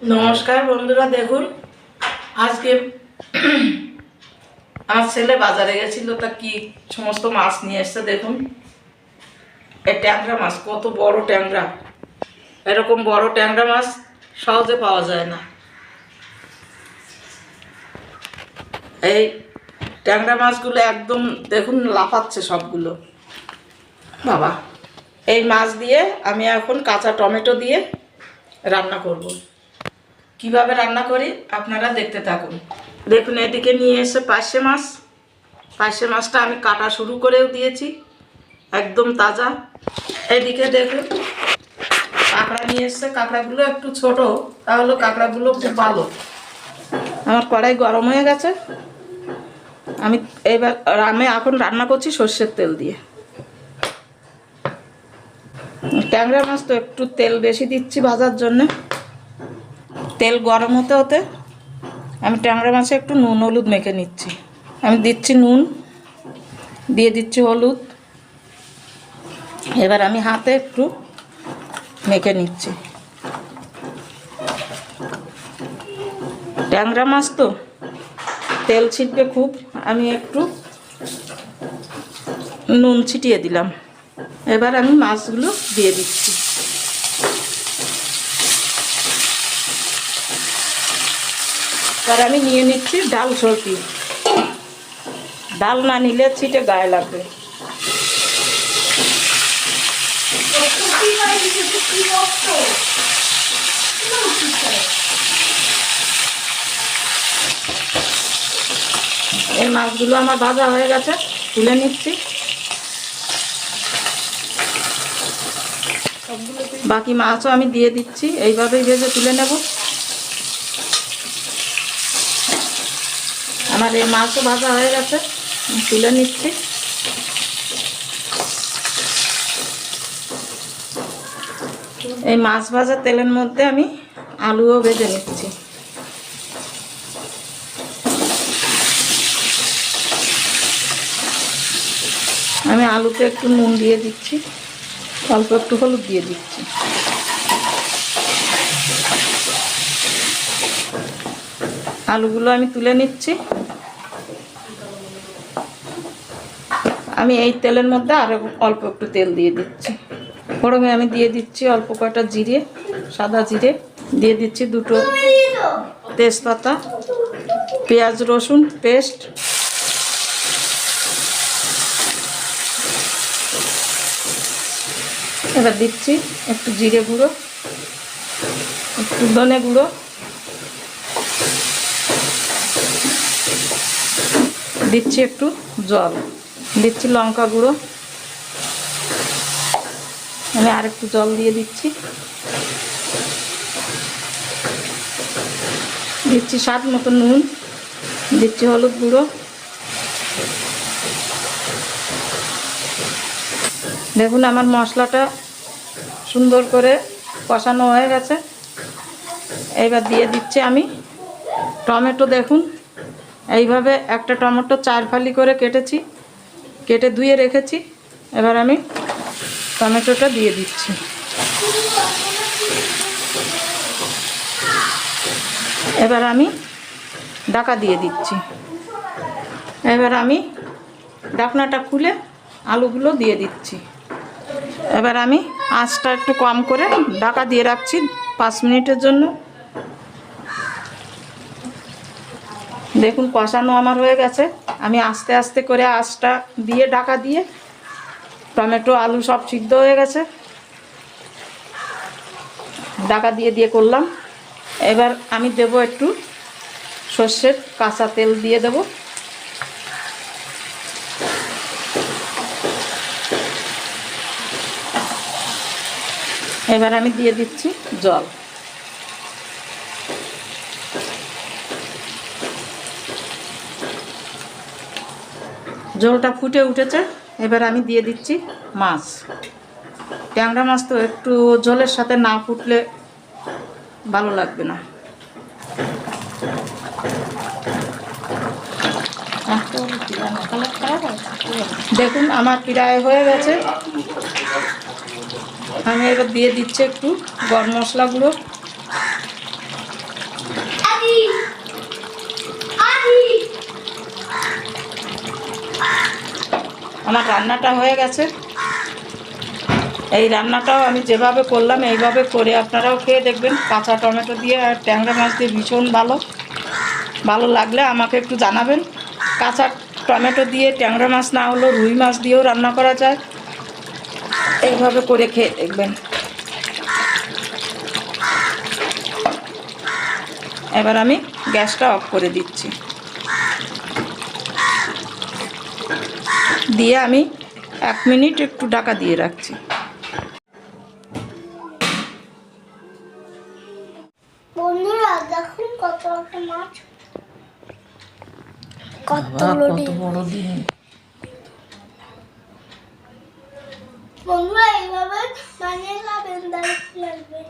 नमस्कार बंधुरा देखुन आज के আমার ছেলে বাজারে গেছিল তা কি সমস্ত মাছ নিয়ে এসেছে দেখুন। এই ট্যাংরা মাছ কত বড় ট্যাংরা, এরকম বড় ট্যাংরা মাছ সহজে পাওয়া যায় না। এই ট্যাংরা মাছগুলো একদম দেখুন লাফাচ্ছে সবগুলো। বাবা, এই মাছ দিয়ে আমি এখন কাঁচা টমেটো দিয়ে রান্না করব। কিভাবে রান্না করি আপনারা দেখতে থাকুন। দেখুন এদিকে নিয়ে এসে পার্শে মাছ, পার্শে মাছটা আমি কাটা শুরু করেও দিয়েছি, একদম তাজা। এদিকে দেখুন কাঁকড়া নিয়ে এসছে, কাঁকড়াগুলো একটু ছোট, তাহলে কাঁকড়াগুলো খুব ভালো। আমার কড়াই গরম হয়ে গেছে, আমি এখন রান্না করছি সর্ষের তেল দিয়ে। ট্যাংরা মাছ তো একটু তেল বেশি দিচ্ছি ভাজার জন্য। তেল গরম হতে হতে আমি ট্যাংরা মাছে একটু নুন হলুদ মেখে নিচ্ছি। আমি দিচ্ছি নুন, দিয়ে দিচ্ছি হলুদ। এবার আমি হাতে একটু মেখে নিচ্ছি। ট্যাংরা মাছ তো তেল ছিটবে খুব, আমি একটু নুন ছিটিয়ে দিলাম। এবার আমি মাছগুলো দিয়ে দিচ্ছি। আর আমি নিয়ে নিচ্ছি ডাল সরকি, ডাল না নিলে ছিটে গায়ে লাগবে। এই মাছগুলো আমার ভাজা হয়ে গেছে, তুলে নিচ্ছি। বাকি মাছও আমি দিয়ে দিচ্ছি, এইভাবেই ভেজে তুলে নেব। আমার এই মাছও ভাজা হয়ে গেছে, তুলে নিচ্ছি। এই মাছ ভাজা তেলের মধ্যে আমি আলুও ভেজে নিচ্ছি। আমি আলুতে একটু নুন দিয়ে দিচ্ছি, অল্প একটু হলুদ দিয়ে দিচ্ছি। আলুগুলো আমি তুলে নিচ্ছি। আমি এই তেলের মধ্যে আরো অল্প একটু তেল দিয়ে দিচ্ছি। ফোড়নে আমি দিয়ে দিচ্ছি অল্প কয়টা জিরে, সাদা জিরে দিয়ে দিচ্ছি, দুটো তেজপাতা, পেঁয়াজ রসুন পেস্ট, এবার দিচ্ছি একটু জিরে গুঁড়ো, একটু ধনে গুঁড়ো, দিচ্ছি একটু জল, দিচ্ছি লঙ্কা গুঁড়ো, আমি আরেকটু জল দিয়ে দিচ্ছি, দিচ্ছি স্বাদ মতো নুন, দিচ্ছি হলুদ গুঁড়ো। দেখুন আমার মশলাটা সুন্দর করে কষানো হয়ে গেছে। এইবার দিয়ে দিচ্ছি আমি টমেটো। দেখুন এইভাবে একটা টমেটো 4 ফালি করে কেটেছি, কেটে ধুয়ে রেখেছি। এবার আমি টমেটোটা দিয়ে দিচ্ছি। এবার আমি ঢাকা দিয়ে দিচ্ছি। এবার আমি ঢাকনাটা খুলে আলুগুলো দিয়ে দিচ্ছি। এবার আমি আঁচটা একটু কম করে ঢাকা দিয়ে রাখছি 5 মিনিটের জন্য। দেখুন কষানো আমার হয়ে গেছে। আমি আস্তে আস্তে করে আঁচটা দিয়ে ঢাকা দিয়ে, টমেটো আলু সব সিদ্ধ হয়ে গেছে, ঢাকা দিয়ে দিয়ে করলাম। এবার আমি দেব একটু সর্ষের কাঁচা তেল দিয়ে দেব। এবার আমি দিয়ে দিচ্ছি জল। জলটা ফুটে উঠেছে, এবার আমি দিয়ে দিচ্ছি মাছ। ট্যাংরা মাছ তো একটু জলের সাথে না ফুটলে ভালো লাগবে না। দেখুন আমার প্রায় হয়ে গেছে। আমি এবার দিয়ে দিচ্ছি একটু গরম মশলা গুঁড়ো, আমার রান্নাটা হয়ে গেছে। এই রান্নাটাও আমি যেভাবে করলাম এইভাবে করে আপনারাও খেয়ে দেখবেন। কাঁচা টমেটো দিয়ে আর ট্যাংরা মাছ দিয়ে ভীষণ ভালো লাগলে আমাকে একটু জানাবেন। কাঁচা টমেটো দিয়ে ট্যাংরা মাছ না হলেও রুই মাছ দিয়েও রান্না করা যায়। এইভাবে করে খেয়ে দেখবেন। এবার আমি গ্যাসটা অফ করে দিচ্ছি, দিয়ে আমি 1 মিনিট একটু ঢাকা দিয়ে রাখছি। বন্ধুরা দেখুন কত একটা মাছ, কত বড় ডিম। বন্ধুরা এইভাবে বানিয়ে খাবেন, দারুণ লাগবে।